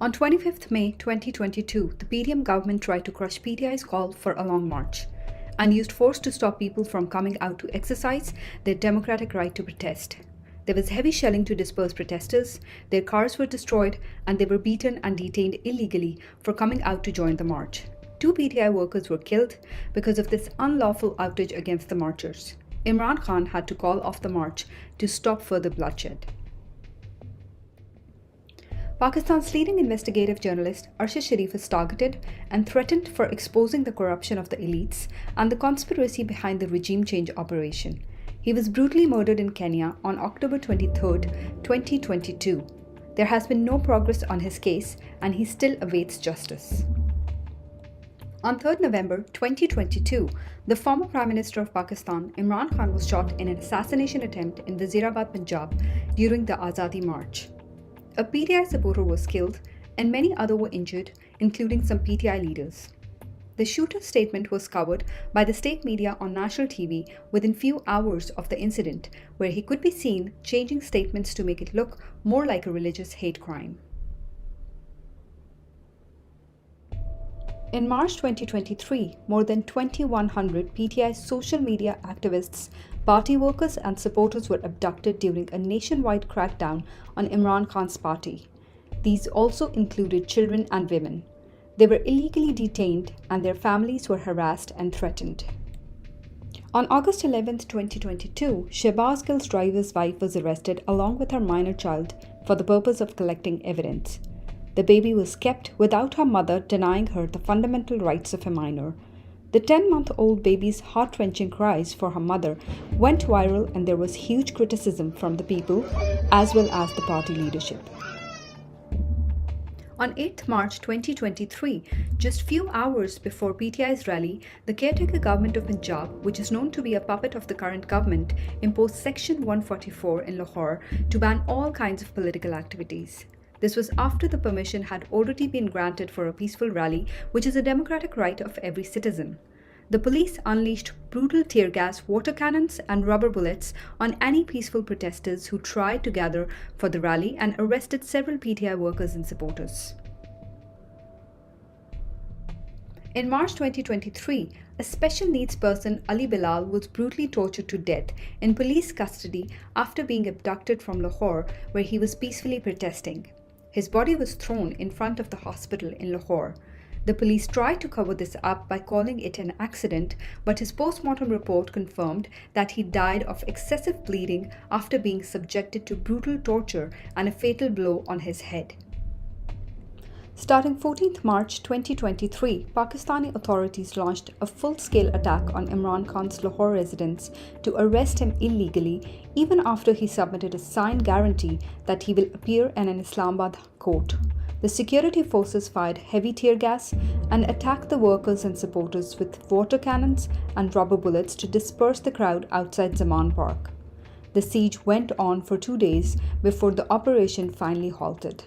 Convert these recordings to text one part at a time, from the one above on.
On 25th May 2022, the PDM government tried to crush PTI's call for a long march and used force to stop people from coming out to exercise their democratic right to protest. There was heavy shelling to disperse protesters, their cars were destroyed, and they were beaten and detained illegally for coming out to join the march. 2 PTI workers were killed because of this unlawful outrage against the marchers. Imran Khan had to call off the march to stop further bloodshed. Pakistan's leading investigative journalist Arshad Sharif is targeted and threatened for exposing the corruption of the elites and the conspiracy behind the regime change operation. He was brutally murdered in Kenya on October 23, 2022. There has been no progress on his case and he still awaits justice. On 3 November 2022, the former Prime Minister of Pakistan, Imran Khan, was shot in an assassination attempt in Wazirabad, Punjab during the Azadi March. A PTI supporter was killed and many others were injured, including some PTI leaders. The shooter's statement was covered by the state media on national TV within few hours of the incident, where he could be seen changing statements to make it look more like a religious hate crime. In March 2023, more than 2,100 PTI social media activists, party workers and supporters were abducted during a nationwide crackdown on Imran Khan's party. These also included children and women. They were illegally detained and their families were harassed and threatened. On August 11, 2022, Shehbaz Gill's driver's wife was arrested along with her minor child for the purpose of collecting evidence. The baby was kept without her mother, denying her the fundamental rights of a minor. The 10-month-old baby's heart-wrenching cries for her mother went viral, and there was huge criticism from the people as well as the party leadership. On 8 March 2023, just few hours before PTI's rally, the caretaker government of Punjab, which is known to be a puppet of the current government, imposed Section 144 in Lahore to ban all kinds of political activities. This was after the permission had already been granted for a peaceful rally, which is a democratic right of every citizen. The police unleashed brutal tear gas, water cannons, and rubber bullets on any peaceful protesters who tried to gather for the rally and arrested several PTI workers and supporters. In March 2023, a special needs person, Ali Bilal, was brutally tortured to death in police custody after being abducted from Lahore, where he was peacefully protesting. His body was thrown in front of the hospital in Lahore. The police tried to cover this up by calling it an accident, but his post-mortem report confirmed that he died of excessive bleeding after being subjected to brutal torture and a fatal blow on his head. Starting 14th March 2023, Pakistani authorities launched a full-scale attack on Imran Khan's Lahore residence to arrest him illegally, even after he submitted a signed guarantee that he will appear in an Islamabad court. The security forces fired heavy tear gas and attacked the workers and supporters with water cannons and rubber bullets to disperse the crowd outside Zaman Park. The siege went on for 2 days before the operation finally halted.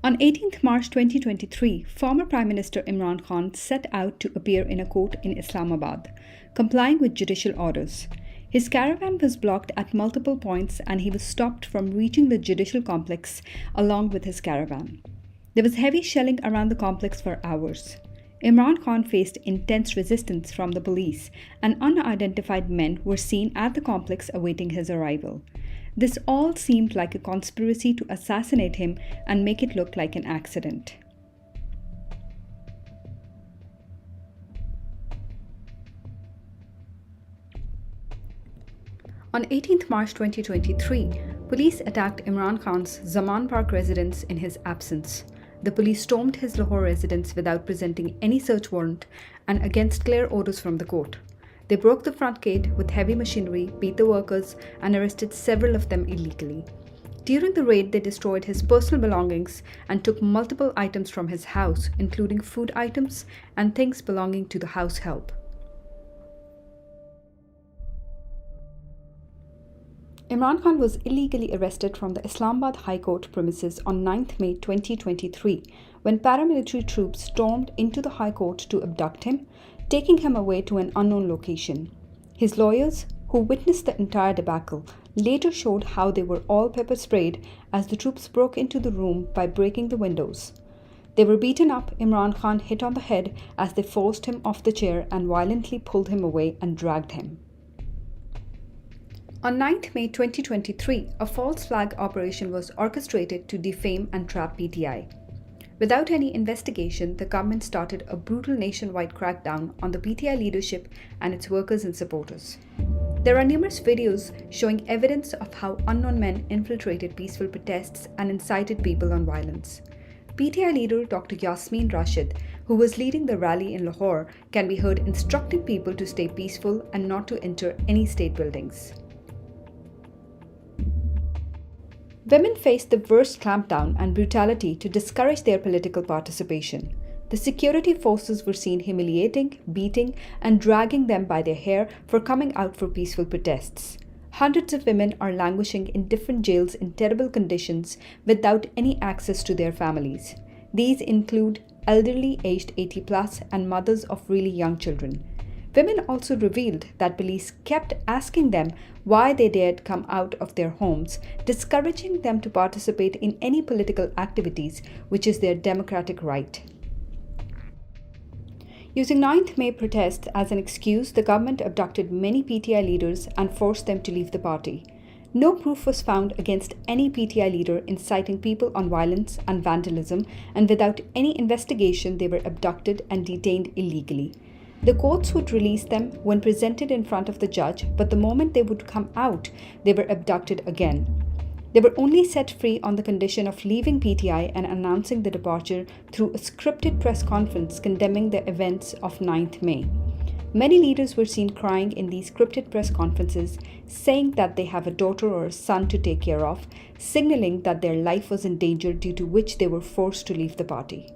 On 18th March 2023, former Prime Minister Imran Khan set out to appear in a court in Islamabad, complying with judicial orders. His caravan was blocked at multiple points and he was stopped from reaching the judicial complex along with his caravan. There was heavy shelling around the complex for hours. Imran Khan faced intense resistance from the police, and unidentified men were seen at the complex awaiting his arrival. This all seemed like a conspiracy to assassinate him and make it look like an accident. On 18th March 2023, police attacked Imran Khan's Zaman Park residence in his absence. The police stormed his Lahore residence without presenting any search warrant and against clear orders from the court. They broke the front gate with heavy machinery, beat the workers, and arrested several of them illegally. During the raid, they destroyed his personal belongings and took multiple items from his house, including food items and things belonging to the house help. Imran Khan was illegally arrested from the Islamabad High Court premises on 9th May 2023 when paramilitary troops stormed into the High Court to abduct him, taking him away to an unknown location. His lawyers, who witnessed the entire debacle, later showed how they were all pepper sprayed as the troops broke into the room by breaking the windows. They were beaten up, Imran Khan hit on the head as they forced him off the chair and violently pulled him away and dragged him. On 9th May 2023, a false flag operation was orchestrated to defame and trap PTI. Without any investigation, the government started a brutal nationwide crackdown on the PTI leadership and its workers and supporters. There are numerous videos showing evidence of how unknown men infiltrated peaceful protests and incited people on violence. PTI leader Dr. Yasmin Rashid, who was leading the rally in Lahore, can be heard instructing people to stay peaceful and not to enter any state buildings. Women faced the worst clampdown and brutality to discourage their political participation. The security forces were seen humiliating, beating, and dragging them by their hair for coming out for peaceful protests. Hundreds of women are languishing in different jails in terrible conditions without any access to their families. These include elderly aged 80 plus and mothers of really young children. Women also revealed that police kept asking them why they dared come out of their homes, discouraging them to participate in any political activities, which is their democratic right. Using 9th May protests as an excuse, the government abducted many PTI leaders and forced them to leave the party. No proof was found against any PTI leader inciting people on violence and vandalism, and without any investigation, they were abducted and detained illegally. The courts would release them when presented in front of the judge, but the moment they would come out, they were abducted again. They were only set free on the condition of leaving PTI and announcing the departure through a scripted press conference condemning the events of 9th May. Many leaders were seen crying in these scripted press conferences, saying that they have a daughter or a son to take care of, signaling that their life was in danger, due to which they were forced to leave the party.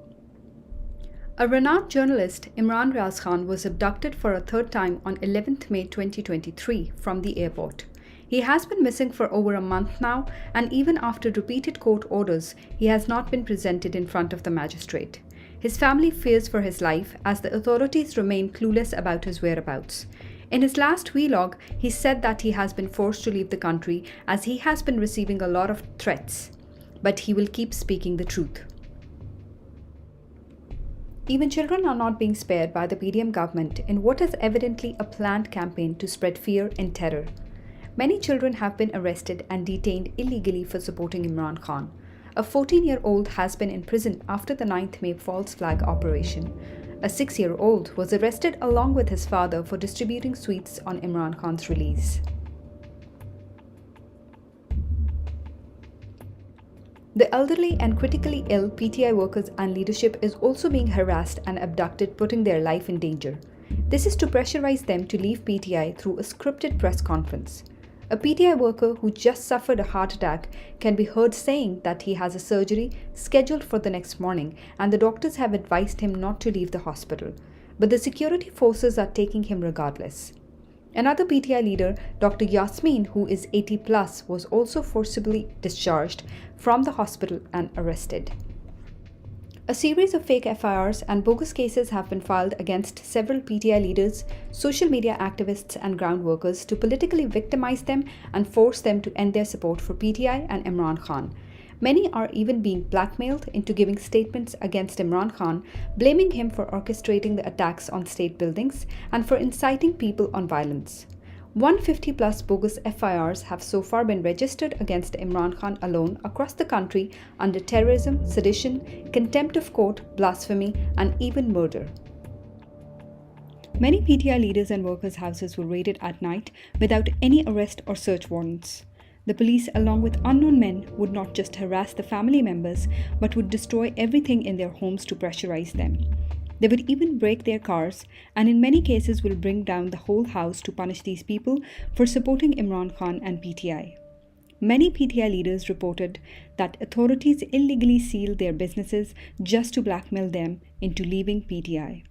A renowned journalist, Imran Khan, was abducted for a third time on 11th May 2023 from the airport. He has been missing for over a month now, and even after repeated court orders, he has not been presented in front of the magistrate. His family fears for his life as the authorities remain clueless about his whereabouts. In his last vlog, he said that he has been forced to leave the country as he has been receiving a lot of threats, but he will keep speaking the truth. Even children are not being spared by the PDM government in what is evidently a planned campaign to spread fear and terror. Many children have been arrested and detained illegally for supporting Imran Khan. A 14-year-old has been in prison after the 9th May false flag operation. A 6-year-old was arrested along with his father for distributing sweets on Imran Khan's release. The elderly and critically ill PTI workers and leadership is also being harassed and abducted, putting their life in danger. This is to pressurize them to leave PTI through a scripted press conference. A PTI worker who just suffered a heart attack can be heard saying that he has a surgery scheduled for the next morning and the doctors have advised him not to leave the hospital, but the security forces are taking him regardless. Another PTI leader, Dr. Yasmin, who is 80 plus, was also forcibly discharged from the hospital and arrested. A series of fake FIRs and bogus cases have been filed against several PTI leaders, social media activists and ground workers to politically victimize them and force them to end their support for PTI and Imran Khan. Many are even being blackmailed into giving statements against Imran Khan, blaming him for orchestrating the attacks on state buildings and for inciting people on violence. 150 plus bogus FIRs have so far been registered against Imran Khan alone across the country under terrorism, sedition, contempt of court, blasphemy, and even murder. Many PTI leaders and workers' houses were raided at night without any arrest or search warrants. The police, along with unknown men, would not just harass the family members, but would destroy everything in their homes to pressurize them. They would even break their cars, and in many cases will bring down the whole house to punish these people for supporting Imran Khan and PTI. Many PTI leaders reported that authorities illegally sealed their businesses just to blackmail them into leaving PTI.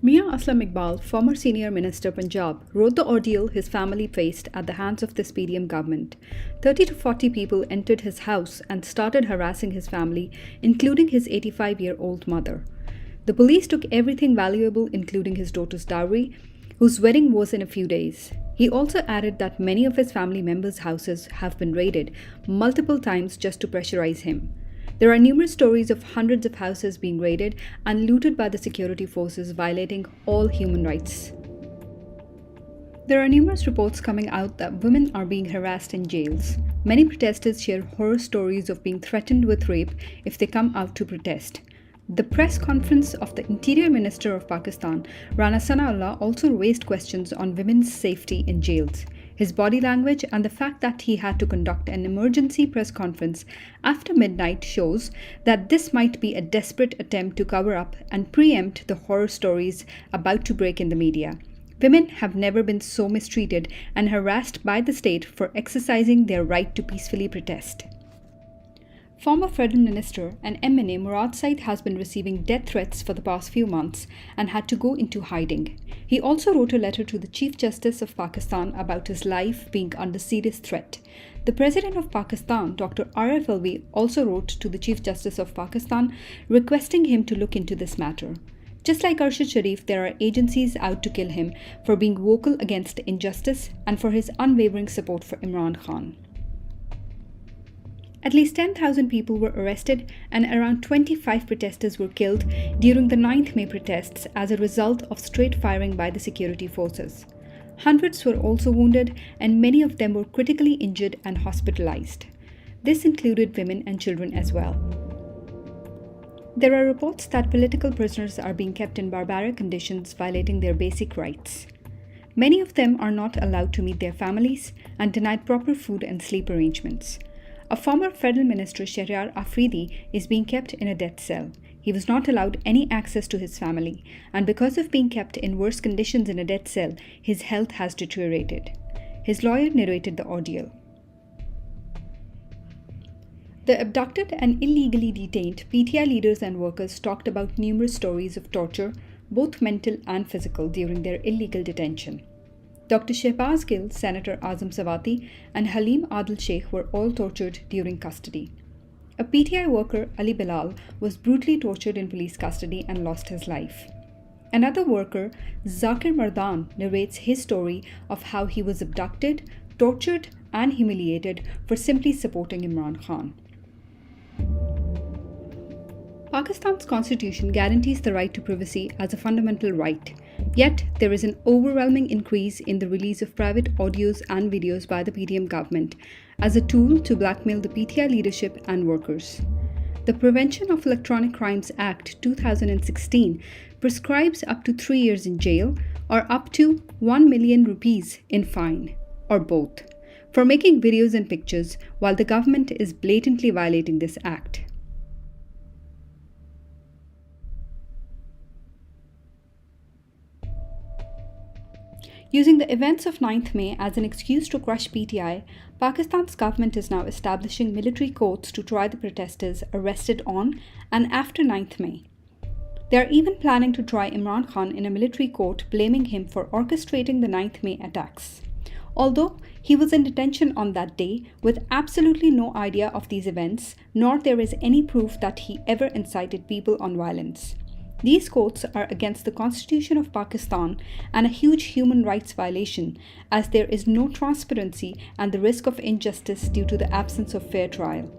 Mia Aslam Iqbal, former senior minister Punjab, wrote the ordeal his family faced at the hands of this PDM government. 30 to 40 people entered his house and started harassing his family, including his 85-year-old mother. The police took everything valuable, including his daughter's dowry, whose wedding was in a few days. He also added that many of his family members' houses have been raided multiple times just to pressurize him. There are numerous stories of hundreds of houses being raided and looted by the security forces, violating all human rights. There are numerous reports coming out that women are being harassed in jails. Many protesters share horror stories of being threatened with rape if they come out to protest. The press conference of the Interior Minister of Pakistan, Rana Sanaullah, also raised questions on women's safety in jails. His body language and the fact that he had to conduct an emergency press conference after midnight shows that this might be a desperate attempt to cover up and preempt the horror stories about to break in the media. Women have never been so mistreated and harassed by the state for exercising their right to peacefully protest. Former Federal Minister and MNA Murad Said has been receiving death threats for the past few months and had to go into hiding. He also wrote a letter to the Chief Justice of Pakistan about his life being under serious threat. The President of Pakistan, Dr. R.F. Alvi, also wrote to the Chief Justice of Pakistan requesting him to look into this matter. Just like Arshad Sharif, there are agencies out to kill him for being vocal against injustice and for his unwavering support for Imran Khan. At least 10,000 people were arrested and around 25 protesters were killed during the 9th May protests as a result of straight firing by the security forces. Hundreds were also wounded and many of them were critically injured and hospitalized. This included women and children as well. There are reports that political prisoners are being kept in barbaric conditions, violating their basic rights. Many of them are not allowed to meet their families and denied proper food and sleep arrangements. A former federal minister, Shahryar Afridi, is being kept in a death cell. He was not allowed any access to his family, and because of being kept in worse conditions in a death cell, his health has deteriorated. His lawyer narrated the ordeal. The abducted and illegally detained PTI leaders and workers talked about numerous stories of torture, both mental and physical, during their illegal detention. Dr. Shehbaz Gill, Senator Azam Sawati, and Halim Adil Sheikh were all tortured during custody. A PTI worker, Ali Bilal, was brutally tortured in police custody and lost his life. Another worker, Zakir Mardan, narrates his story of how he was abducted, tortured, and humiliated for simply supporting Imran Khan. Pakistan's constitution guarantees the right to privacy as a fundamental right. Yet, there is an overwhelming increase in the release of private audios and videos by the PDM government as a tool to blackmail the PTI leadership and workers. The Prevention of Electronic Crimes Act 2016 prescribes up to 3 years in jail or up to 1 million rupees in fine, or both, for making videos and pictures while the government is blatantly violating this act. Using the events of 9th May as an excuse to crush PTI, Pakistan's government is now establishing military courts to try the protesters arrested on and after 9th May. They are even planning to try Imran Khan in a military court, blaming him for orchestrating the 9th May attacks. Although he was in detention on that day with absolutely no idea of these events, nor there is any proof that he ever incited people on violence. These courts are against the Constitution of Pakistan and a huge human rights violation, as there is no transparency and the risk of injustice due to the absence of fair trial.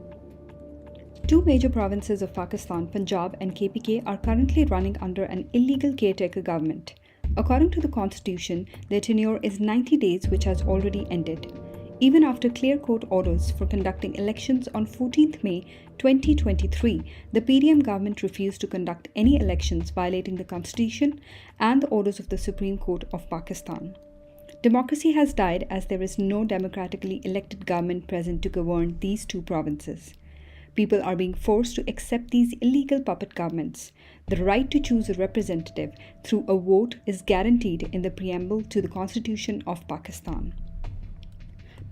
Two major provinces of Pakistan, Punjab and KPK, are currently running under an illegal caretaker government. According to the Constitution, their tenure is 90 days, which has already ended. Even after clear court orders for conducting elections on 14th May 2023, the PDM government refused to conduct any elections, violating the Constitution and the orders of the Supreme Court of Pakistan. Democracy has died as there is no democratically elected government present to govern these two provinces. People are being forced to accept these illegal puppet governments. The right to choose a representative through a vote is guaranteed in the preamble to the Constitution of Pakistan.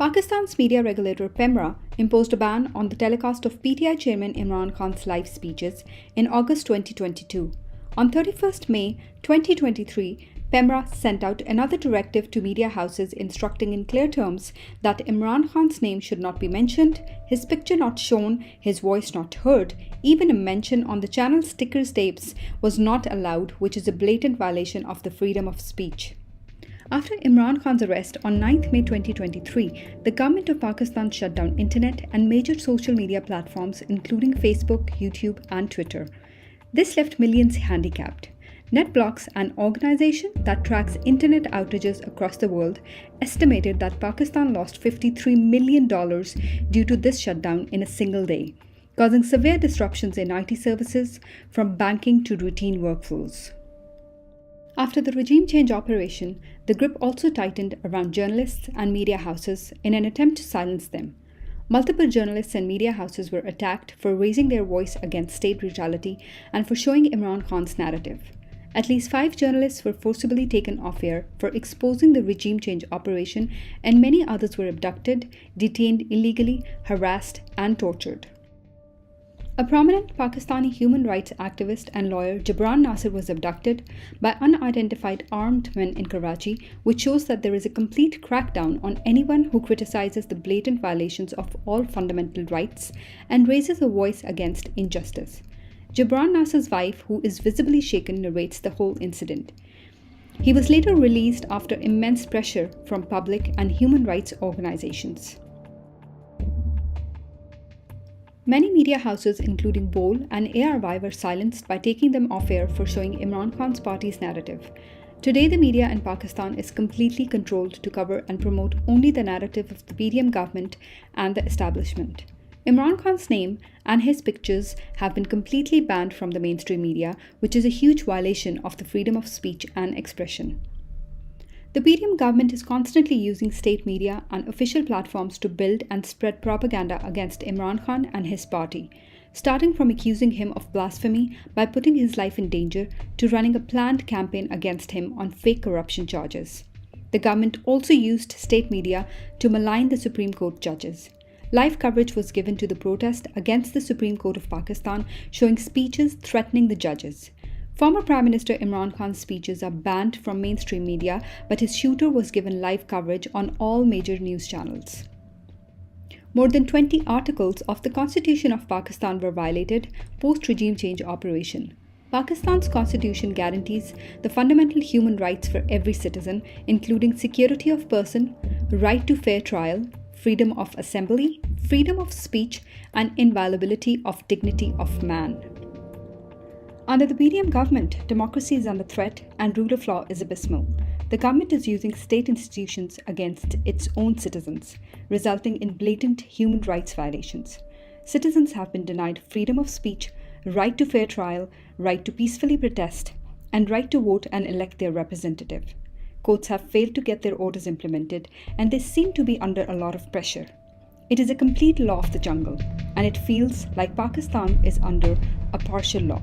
Pakistan's media regulator PEMRA imposed a ban on the telecast of PTI chairman Imran Khan's live speeches in August 2022. On 31st May 2023, PEMRA sent out another directive to media houses instructing in clear terms that Imran Khan's name should not be mentioned, his picture not shown, his voice not heard, even a mention on the channel's ticker tapes was not allowed, which is a blatant violation of the freedom of speech. After Imran Khan's arrest on 9th May 2023, the government of Pakistan shut down internet and major social media platforms including Facebook, YouTube and Twitter. This left millions handicapped. NetBlocks, an organization that tracks internet outages across the world, estimated that Pakistan lost $53 million due to this shutdown in a single day, causing severe disruptions in IT services from banking to routine workflows. After the regime change operation, the grip also tightened around journalists and media houses in an attempt to silence them. Multiple journalists and media houses were attacked for raising their voice against state brutality and for showing Imran Khan's narrative. At least 5 journalists were forcibly taken off air for exposing the regime change operation, and many others were abducted, detained illegally, harassed, and tortured. A prominent Pakistani human rights activist and lawyer, Imran Nasir, was abducted by unidentified armed men in Karachi, which shows that there is a complete crackdown on anyone who criticizes the blatant violations of all fundamental rights and raises a voice against injustice. Imran Nasir's wife, who is visibly shaken, narrates the whole incident. He was later released after immense pressure from public and human rights organizations. Many media houses, including Bol and ARY, were silenced by taking them off air for showing Imran Khan's party's narrative. Today, the media in Pakistan is completely controlled to cover and promote only the narrative of the PDM government and the establishment. Imran Khan's name and his pictures have been completely banned from the mainstream media, which is a huge violation of the freedom of speech and expression. The PDM government is constantly using state media and official platforms to build and spread propaganda against Imran Khan and his party, starting from accusing him of blasphemy by putting his life in danger to running a planned campaign against him on fake corruption charges. The government also used state media to malign the Supreme Court judges. Live coverage was given to the protest against the Supreme Court of Pakistan, showing speeches threatening the judges. Former Prime Minister Imran Khan's speeches are banned from mainstream media, but his shooter was given live coverage on all major news channels. More than 20 articles of the Constitution of Pakistan were violated post-regime change operation. Pakistan's constitution guarantees the fundamental human rights for every citizen, including security of person, right to fair trial, freedom of assembly, freedom of speech, and inviolability of dignity of man. Under the PDM government, democracy is under threat and rule of law is abysmal. The government is using state institutions against its own citizens, resulting in blatant human rights violations. Citizens have been denied freedom of speech, right to fair trial, right to peacefully protest, and right to vote and elect their representative. Courts have failed to get their orders implemented, and they seem to be under a lot of pressure. It is a complete law of the jungle, and it feels like Pakistan is under a partial law.